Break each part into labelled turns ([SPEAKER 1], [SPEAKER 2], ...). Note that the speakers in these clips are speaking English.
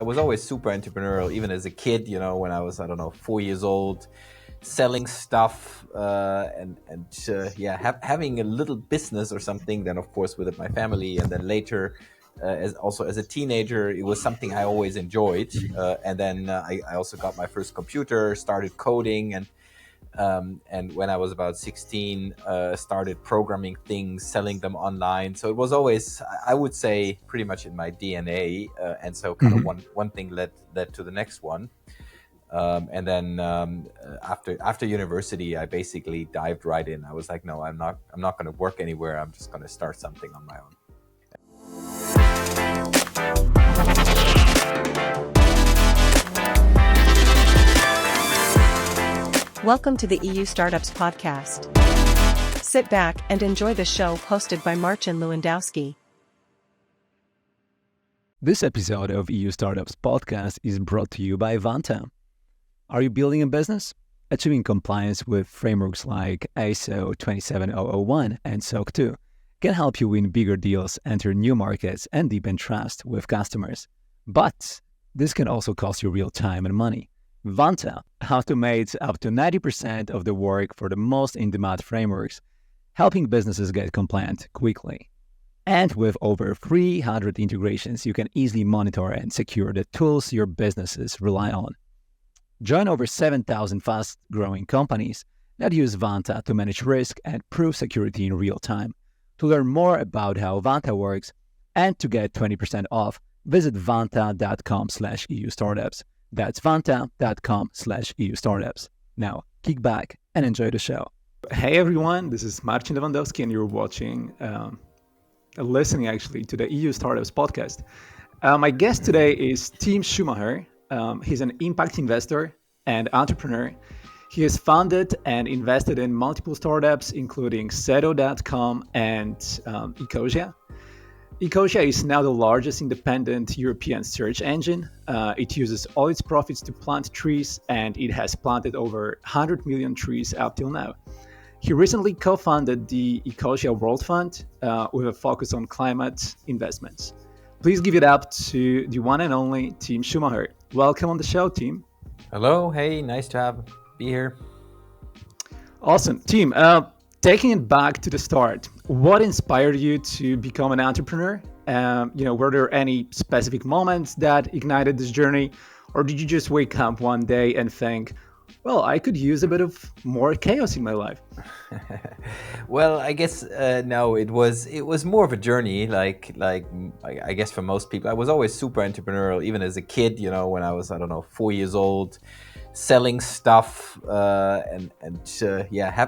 [SPEAKER 1] I was always super entrepreneurial, even as a kid, when I was, I don't know, 4 years old, selling stuff having a little business or something. Then, of course, with my family. And then later, as a teenager, it was something I always enjoyed. I also got my first computer, started coding, and when I was about 16, started programming things, selling them online. So it was always, I would say, pretty much in my DNA. And so kind of one thing led to the next one. After university, I basically dived right in. I was like, no, I'm not going to work anywhere. I'm just going to start something on my own.
[SPEAKER 2] Welcome to the EU Startups Podcast. Sit back and enjoy the show hosted by Marcin Lewandowski.
[SPEAKER 3] This episode of EU Startups Podcast is brought to you by Vanta. Are you building a business? Achieving compliance with frameworks like ISO 27001 and SOC 2 can help you win bigger deals, enter new markets, and deepen trust with customers. But this can also cost you real time and money. Vanta automates up to 90% of the work for the most in-demand frameworks, helping businesses get compliant quickly. And with over 300 integrations, you can easily monitor and secure the tools your businesses rely on. Join over 7,000 fast-growing companies that use Vanta to manage risk and prove security in real time. To learn more about how Vanta works and to get 20% off, visit vanta.com/EU Startups. That's vanta.com/EU Startups. Now, kick back and enjoy the show. Hey everyone, this is Marcin Lewandowski and you're listening to the EU Startups Podcast. My guest today is Tim Schumacher. He's an impact investor and entrepreneur. He has founded and invested in multiple startups, including Seto.com and Ecosia. Ecosia is now the largest independent European search engine. It uses all its profits to plant trees, and it has planted over 100 million trees up till now. He recently co-founded the Ecosia World Fund with a focus on climate investments. Please give it up to the one and only Tim Schumacher. Welcome on the show, Tim.
[SPEAKER 1] Hello. Hey, nice to be here.
[SPEAKER 3] Awesome. Tim, taking it back to the start, what inspired you to become an entrepreneur? Were there any specific moments that ignited this journey? Or did you just wake up one day and think, well, I could use a bit of more chaos in my life?
[SPEAKER 1] Well, I guess no. It was more of a journey. Like I guess for most people, I was always super entrepreneurial, even as a kid. When I was, I don't know, 4 years old, selling stuff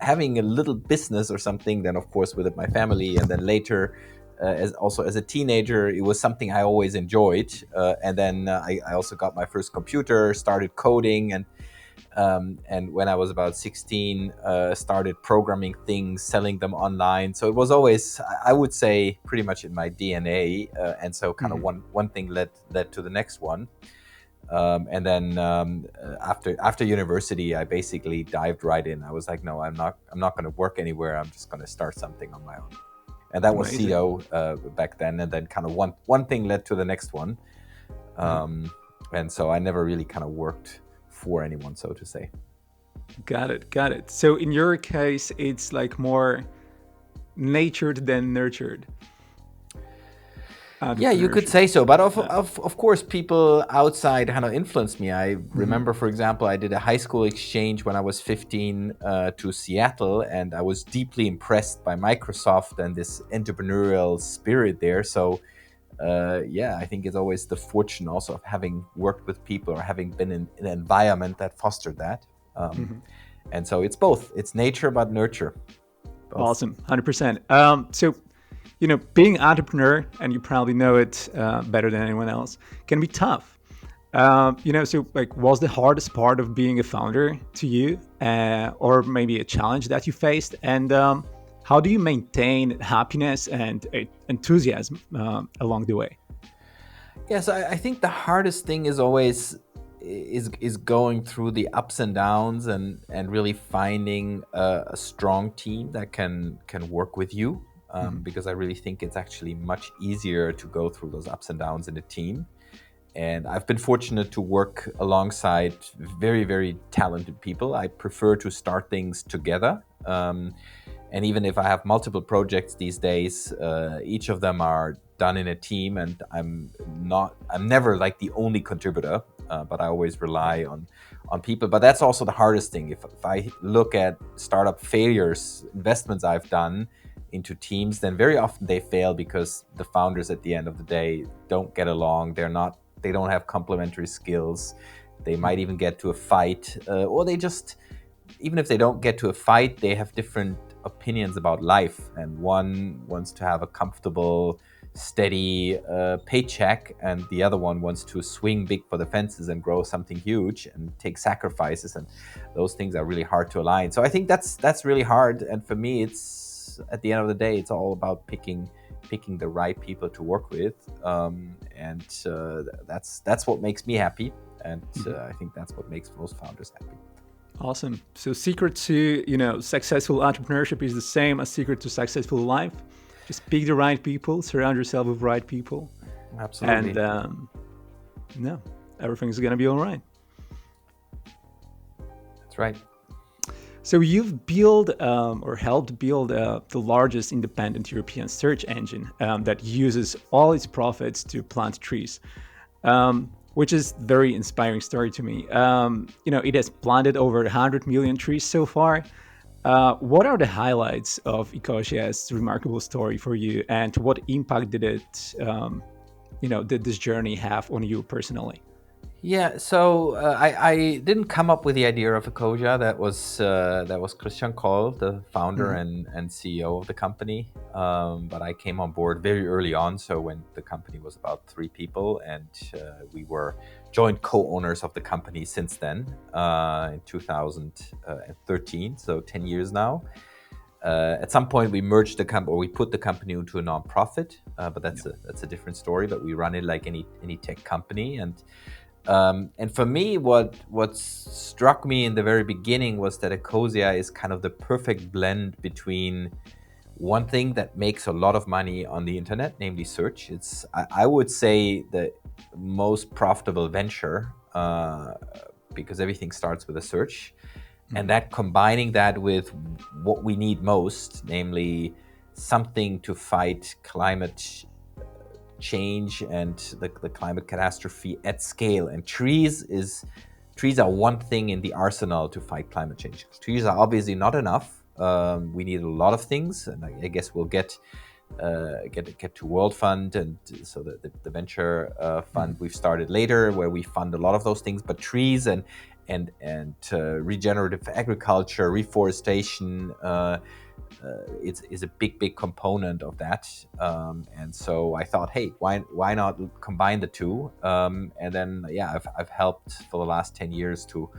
[SPEAKER 1] having a little business or something. Then, of course, with my family, and then later. As a teenager, it was something I always enjoyed. I also got my first computer, started coding, and when I was about 16, started programming things, selling them online. So it was always, I would say, pretty much in my DNA. And so kind of one thing led to the next one. After university, I basically dived right in. I was like, no, I'm not going to work anywhere. I'm just going to start something on my own. And that was Seto back then. And then kind of one thing led to the next one. And so I never really kind of worked for anyone, so to say.
[SPEAKER 3] Got it. So in your case, it's like more natured than nurtured.
[SPEAKER 1] Yeah, you could say so. But of course, people outside kind of influenced me. I remember, for example, I did a high school exchange when I was 15 to Seattle, and I was deeply impressed by Microsoft and this entrepreneurial spirit there. So I think it's always the fortune also of having worked with people or having been in an environment that fostered that. And so it's both. It's nature, but nurture. Both.
[SPEAKER 3] Awesome. 100%. So, being an entrepreneur, and you probably know it better than anyone else, can be tough. Was the hardest part of being a founder to you, or maybe a challenge that you faced? And how do you maintain happiness and enthusiasm along the way?
[SPEAKER 1] Yes, I think the hardest thing is always is going through the ups and downs and really finding a strong team that can work with you. Because I really think it's actually much easier to go through those ups and downs in a team. And I've been fortunate to work alongside very, very talented people. I prefer to start things together. And even if I have multiple projects these days, each of them are done in a team, and I'm never like the only contributor, but I always rely on people. But that's also the hardest thing. If I look at startup failures, investments I've done into teams, then very often they fail because the founders at the end of the day don't get along. They don't have complementary skills. They might even get to a fight, or they just, even if they don't get to a fight, they have different opinions about life. And one wants to have a comfortable, steady paycheck, and the other one wants to swing big for the fences and grow something huge and take sacrifices. And those things are really hard to align. So I think that's really hard. And for me, it's, at the end of the day, it's all about picking the right people to work with, and that's what makes me happy, and I think that's what makes most founders happy.
[SPEAKER 3] Awesome. So secret to successful entrepreneurship is the same as secret to successful life. Just pick the right people, surround yourself with right people.
[SPEAKER 1] Absolutely.
[SPEAKER 3] And everything's gonna be all right.
[SPEAKER 1] That's right.
[SPEAKER 3] So you've built or helped build the largest independent European search engine that uses all its profits to plant trees, which is very inspiring story to me. It has planted over 100 million trees so far. What are the highlights of Ecosia's remarkable story for you, and what impact did it, did this journey have on you personally?
[SPEAKER 1] Yeah, so I didn't come up with the idea of Ecosia. That was Christian Koll, the founder and CEO of the company. But I came on board very early on, so when the company was about 3 people, and we were joint co-owners of the company since then, in 2013, so 10 years now. At some point, we merged the company, or we put the company into a non-profit, but that's a different story. But we run it like any tech company, and for me, what struck me in the very beginning was that Ecosia is kind of the perfect blend between one thing that makes a lot of money on the internet, namely search. It's, I would say, the most profitable venture, because everything starts with a search. And that, combining that with what we need most, namely something to fight climate change and the climate catastrophe at scale. And trees are one thing in the arsenal to fight climate change. Trees are obviously not enough. We need a lot of things, and I guess we'll get to World Fund, and so the venture fund we've started later, where we fund a lot of those things. But trees and regenerative agriculture, reforestation, is a big component of that, and so I thought, hey, why not combine the two? And then I've helped for the last 10 years to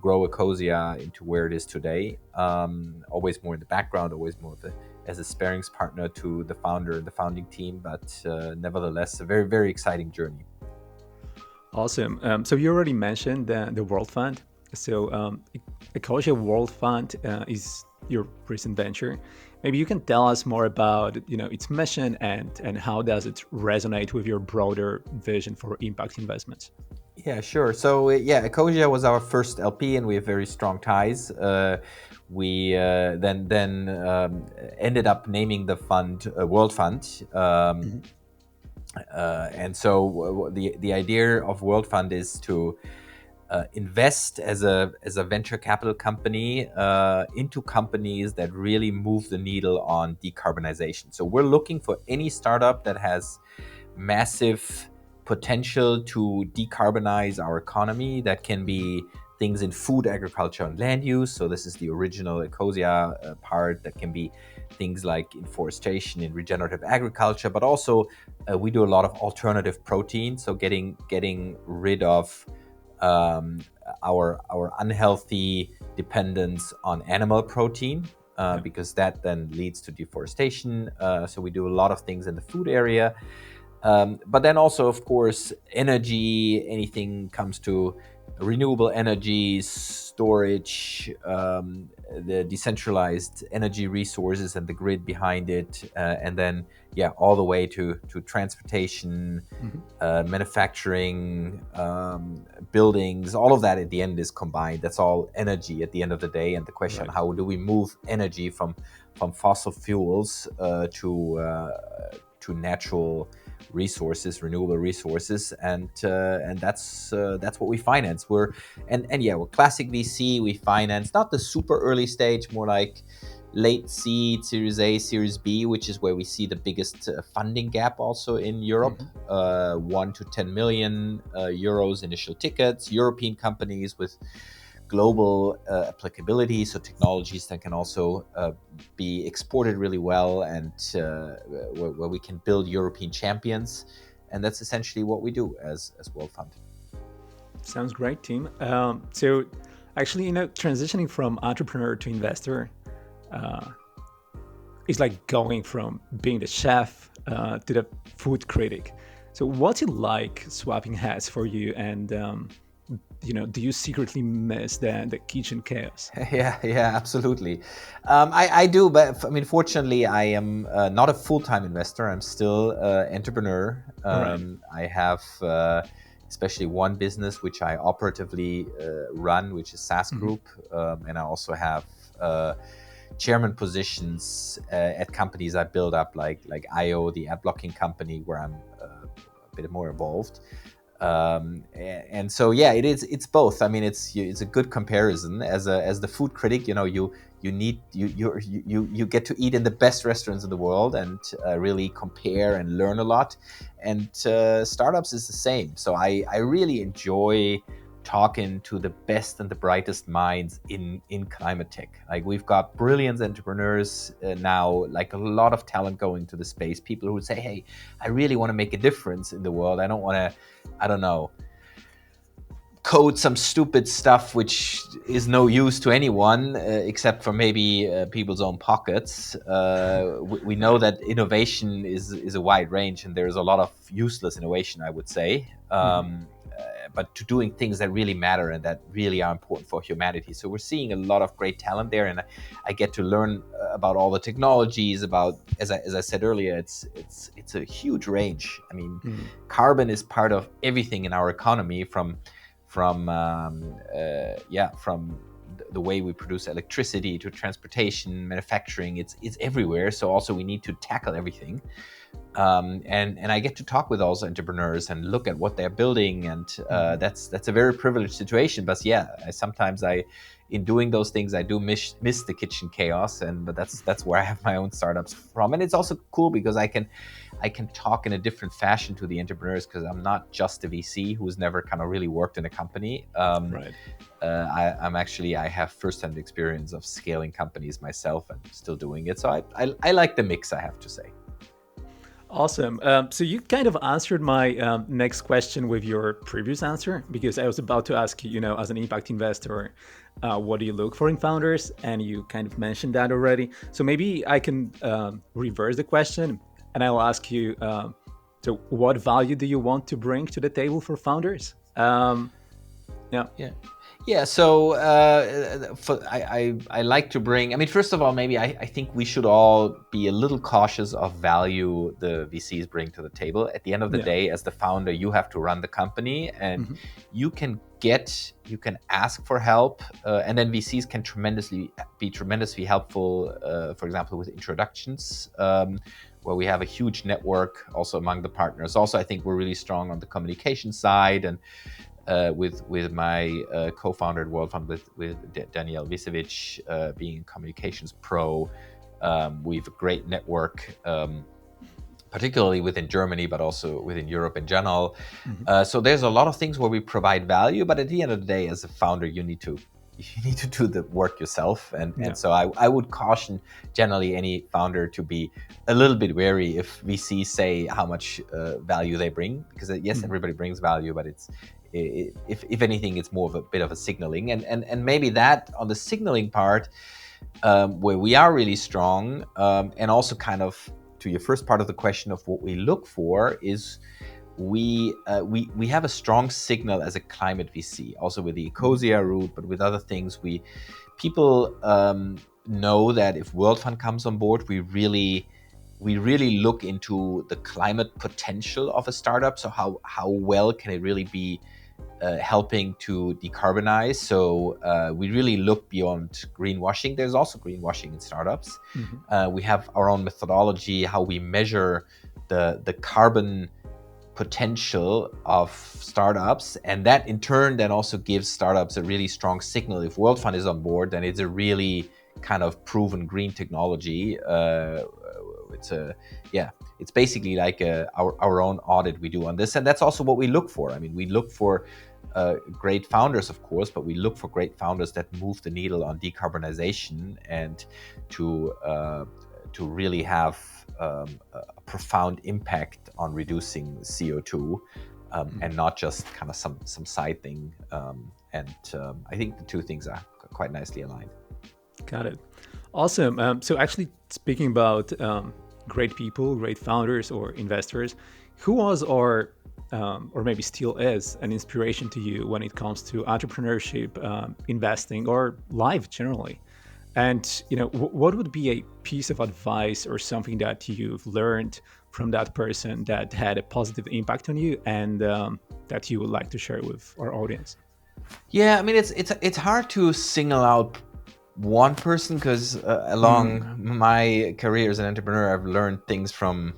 [SPEAKER 1] grow Ecosia into where it is today. Always more in the background, always more as a sparings partner to the founder and the founding team, but nevertheless, a very, very exciting journey.
[SPEAKER 3] Awesome. So you already mentioned the World Fund. So Ecosia World Fund is your recent venture. Maybe you can tell us more about its mission and how does it resonate with your broader vision for impact investments?
[SPEAKER 1] Yeah, sure. So Ecosia was our first LP, and we have very strong ties. We then ended up naming the fund World Fund. And so the idea of World Fund is to invest as a venture capital company into companies that really move the needle on decarbonization. So we're looking for any startup that has massive potential to decarbonize our economy. That can be things in food, agriculture, and land use. So this is the original Ecosia part. That can be things like in forestation, in regenerative agriculture, but also we do a lot of alternative protein. So getting rid of our unhealthy dependence on animal protein, because that then leads to deforestation. So we do a lot of things in the food area. But then also, of course, energy, anything comes to renewable energy, storage, the decentralized energy resources and the grid behind it, and then all the way to transportation, manufacturing, buildings. All of that at the end is combined. That's all energy at the end of the day. And the question: how do we move energy from fossil fuels to natural resources, renewable resources, and that's what we finance. We're classic VC. We finance not the super early stage, more like late seed, Series A, Series B, which is where we see the biggest funding gap also in Europe. 1 to 10 million euros initial tickets. European companies with global applicability, so technologies that can also be exported really well, and where we can build European champions. And that's essentially what we do as World Fund.
[SPEAKER 3] Sounds great, Tim. So actually, transitioning from entrepreneur to investor is like going from being the chef to the food critic. So what's it like swapping hats for you? And do you secretly miss the kitchen chaos?
[SPEAKER 1] Yeah, absolutely. I do, but I mean, fortunately, I am not a full-time investor. I'm still an entrepreneur. I have especially one business which I operatively run, which is SaaS Group, and I also have chairman positions at companies I build up, like IO, the ad blocking company, where I'm a bit more involved. And so it's both. I mean, it's a good comparison. As the food critic, you get to eat in the best restaurants in the world and really compare and learn a lot. And startups is the same. So I really enjoy talking to the best and the brightest minds in climate tech. Like, we've got brilliant entrepreneurs now, like a lot of talent going to the space. People who say, hey, I really want to make a difference in the world. I don't want to, I don't know, code some stupid stuff which is no use to anyone except for maybe people's own pockets. We know that innovation is a wide range, and there's a lot of useless innovation, I would say. But to doing things that really matter and that really are important for humanity. So we're seeing a lot of great talent there, and I get to learn about all the technologies. About, as I said earlier, it's a huge range. I mean, carbon is part of everything in our economy, from the way we produce electricity to transportation, manufacturing. It's everywhere. So also we need to tackle everything. And I get to talk with those entrepreneurs and look at what they're building, and that's a very privileged situation. But sometimes in doing those things, I do miss the kitchen chaos, but that's where I have my own startups from. And it's also cool because I can talk in a different fashion to the entrepreneurs, because I'm not just a VC who's never kind of really worked in a company. I have firsthand experience of scaling companies myself and still doing it. So I like the mix, I have to say.
[SPEAKER 3] Awesome. So you kind of answered my next question with your previous answer, because I was about to ask you, as an impact investor, what do you look for in founders? And you kind of mentioned that already. So maybe I can reverse the question, and I'll ask you, so what value do you want to bring to the table for founders?
[SPEAKER 1] So I like to bring, I mean, first of all, maybe I think we should all be a little cautious of value the VCs bring to the table. At the end of the day, as the founder, you have to run the company, and you can ask for help, and then VCs can be tremendously helpful, for example, with introductions, where we have a huge network also among the partners. Also, I think we're really strong on the communication side, and with my co-founder at World Fund, with Daniel Visevic, being a communications pro. We have a great network, particularly within Germany, but also within Europe in general. So there's a lot of things where we provide value, but at the end of the day, as a founder, you need to do the work yourself. And so I would caution generally any founder to be a little bit wary if VCs say how much value they bring, because everybody brings value, but if anything, it's more of a bit of a signaling, and maybe that on the signaling part, where we are really strong, and also kind of to your first part of the question of what we look for is we have a strong signal as a climate VC, also with the Ecosia route, but with other things. People know that if World Fund comes on board, we really look into the climate potential of a startup. So how well can it really be helping to decarbonize? So we really look beyond greenwashing. There's also greenwashing in startups. We have our own methodology, how we measure the carbon potential of startups, and that in turn then also gives startups a really strong signal. If World Fund is on board, then it's a really kind of proven green technology. It's basically like our own audit we do on this, and that's also what we look for. I mean, we look for great founders, of course, but we look for great founders that move the needle on decarbonization and to really have a profound impact on reducing CO2, and not just kind of some side thing. I think the two things are quite nicely aligned.
[SPEAKER 3] Got it. Awesome. So actually, speaking about great people, great founders or investors, who was or maybe still is an inspiration to you when it comes to entrepreneurship, investing, or life generally? And what would be a piece of advice or something that you've learned from that person that had a positive impact on you, and that you would like to share with our audience?
[SPEAKER 1] Yeah, I mean, it's hard to single out one person, because along my career as an entrepreneur, I've learned things from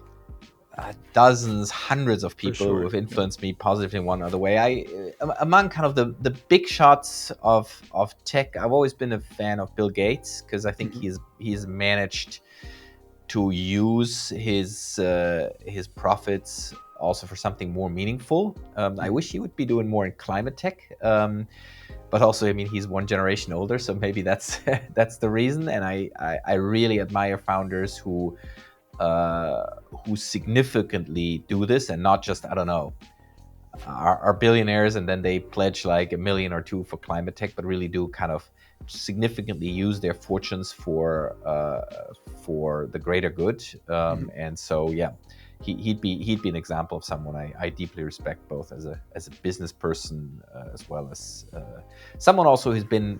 [SPEAKER 1] dozens, hundreds of people who have influenced me positively in one other way. Among kind of the big shots of tech, I've always been a fan of Bill Gates, because I think he's managed to use his profits also for something more meaningful. I wish he would be doing more in climate tech. But also, I mean, he's one generation older, so maybe that's the reason. And I really admire founders who significantly do this, and not just, I don't know, are billionaires and then they pledge like $1 million or $2 million for climate tech, but really do kind of significantly use their fortunes for the greater good. And so, yeah, he'd be an example of someone I deeply respect, both as a business person, as well as someone also who's been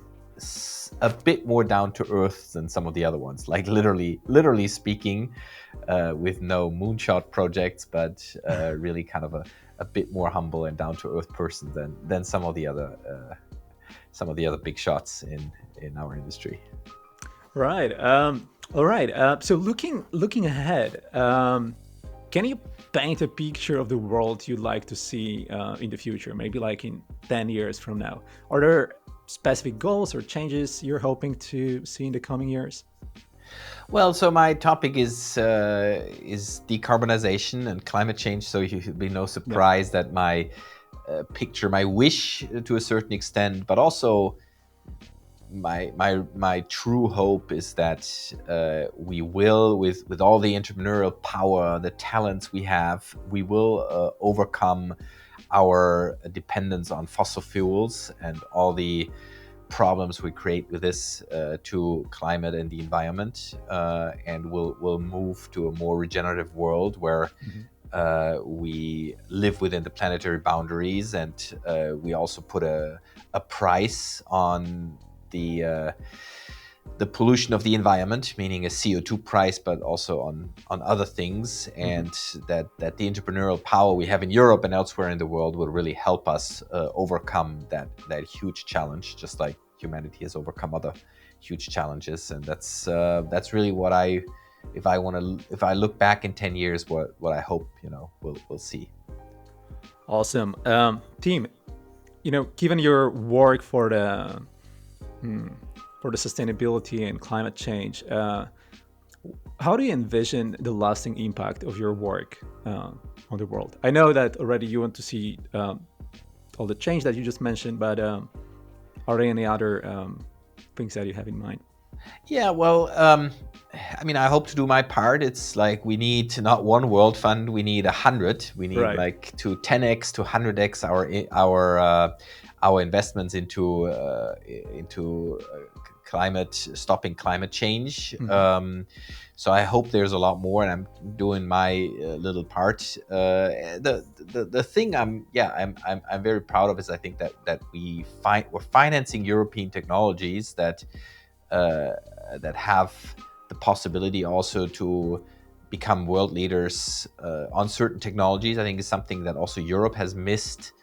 [SPEAKER 1] a bit more down to earth than some of the other ones, like literally speaking, with no moonshot projects, but really kind of a bit more humble and down to earth person than some of the other big shots in our industry.
[SPEAKER 3] Right. All right. So looking ahead, can you paint a picture of the world you'd like to see in the future, maybe like in 10 years from now? Are there specific goals or changes you're hoping to see in the coming years?
[SPEAKER 1] Well, so my topic is decarbonization and climate change. So it should be no surprise that my picture, my wish to a certain extent, but also my true hope is that we will, with all the entrepreneurial power, the talents we have, we will overcome our dependence on fossil fuels and all the problems we create with this to climate and the environment, and we'll move to a more regenerative world where we live within the planetary boundaries, and we also put a price on the pollution of the environment, meaning a CO2 price, but also on other things, and that the entrepreneurial power we have in Europe and elsewhere in the world will really help us overcome that huge challenge, just like humanity has overcome other huge challenges. And that's really what if I look back in 10 years, what I hope we'll see.
[SPEAKER 3] Awesome. Team, given your work for the sustainability and climate change, how do you envision the lasting impact of your work on the world? I know that already you want to see all the change that you just mentioned, but are there any other things that you have in mind?
[SPEAKER 1] Yeah, well, I mean, I hope to do my part. It's like we need not one World Fund, we need 100. We need like to 10x to 100x our investments into stopping climate change. So I hope there's a lot more, and I'm doing my little part. The thing I'm very proud of is I think that we're financing European technologies that have the possibility also to become world leaders on certain technologies. I think is something that also Europe has missed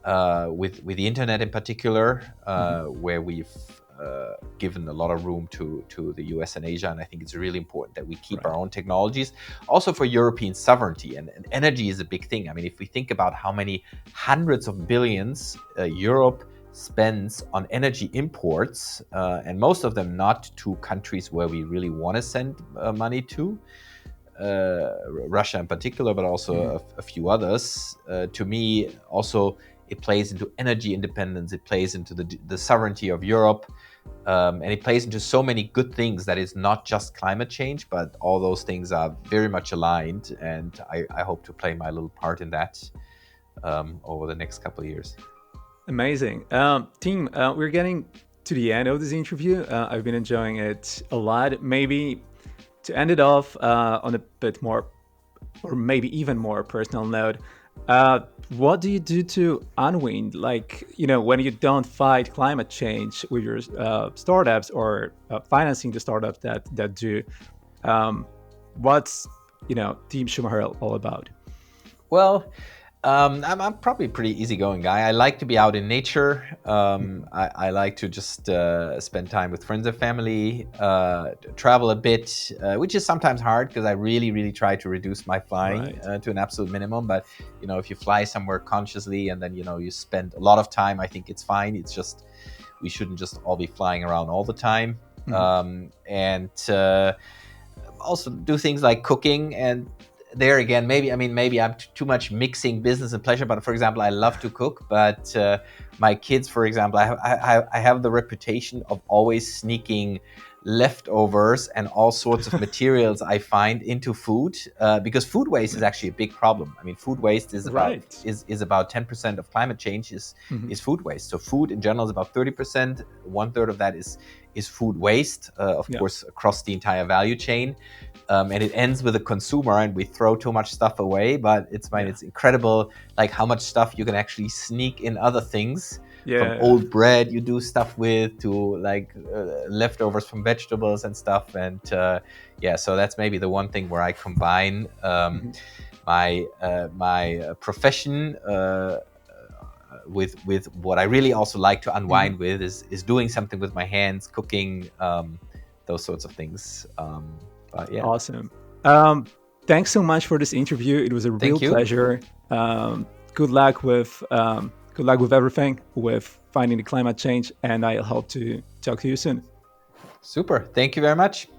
[SPEAKER 1] with the internet in particular, where we've given a lot of room to the US and Asia, and I think it's really important that we keep our own technologies, also for European sovereignty. And energy is a big thing. I mean, if we think about how many hundreds of billions Europe spends on energy imports, and most of them not to countries where we really want to send money to, Russia in particular, but also a few others. To me, also, it plays into energy independence. It plays into the sovereignty of Europe, and it plays into so many good things that is not just climate change, but all those things are very much aligned. And I hope to play my little part in that over the next couple of years.
[SPEAKER 3] Amazing. Team, we're getting to the end of this interview. I've been enjoying it a lot. Maybe to end it off on a bit more, or maybe even more personal note, what do you do to unwind? Like, when you don't fight climate change with your startups or financing the startups that do, what's, Team Schumacher all about?
[SPEAKER 1] Well, I'm probably a pretty easygoing guy. I like to be out in nature. I like to just spend time with friends and family, travel a bit, which is sometimes hard because I really, really try to reduce my flying to an absolute minimum. But, if you fly somewhere consciously and then, you spend a lot of time, I think it's fine. It's just, we shouldn't just all be flying around all the time. And also do things like cooking. And there again, maybe I'm too much mixing business and pleasure. But for example, I love to cook. But my kids, for example, I have the reputation of always sneaking leftovers and all sorts of materials I find into food, because food waste is actually a big problem. I mean, food waste is about 10% of climate change is food waste. So food in general is about 30%. 1/3 of that is food waste, of course, across the entire value chain. And it ends with the consumer, and we throw too much stuff away. But it's incredible, like how much stuff you can actually sneak in other things. From old bread you do stuff with to like leftovers from vegetables and stuff. And so that's maybe the one thing where I combine my profession with what I really also like to unwind with is doing something with my hands, cooking, those sorts of things.
[SPEAKER 3] Awesome. Thanks so much for this interview. It was a real pleasure. Good luck with everything, with finding the climate change, and I hope to talk to you soon.
[SPEAKER 1] Super. Thank you very much.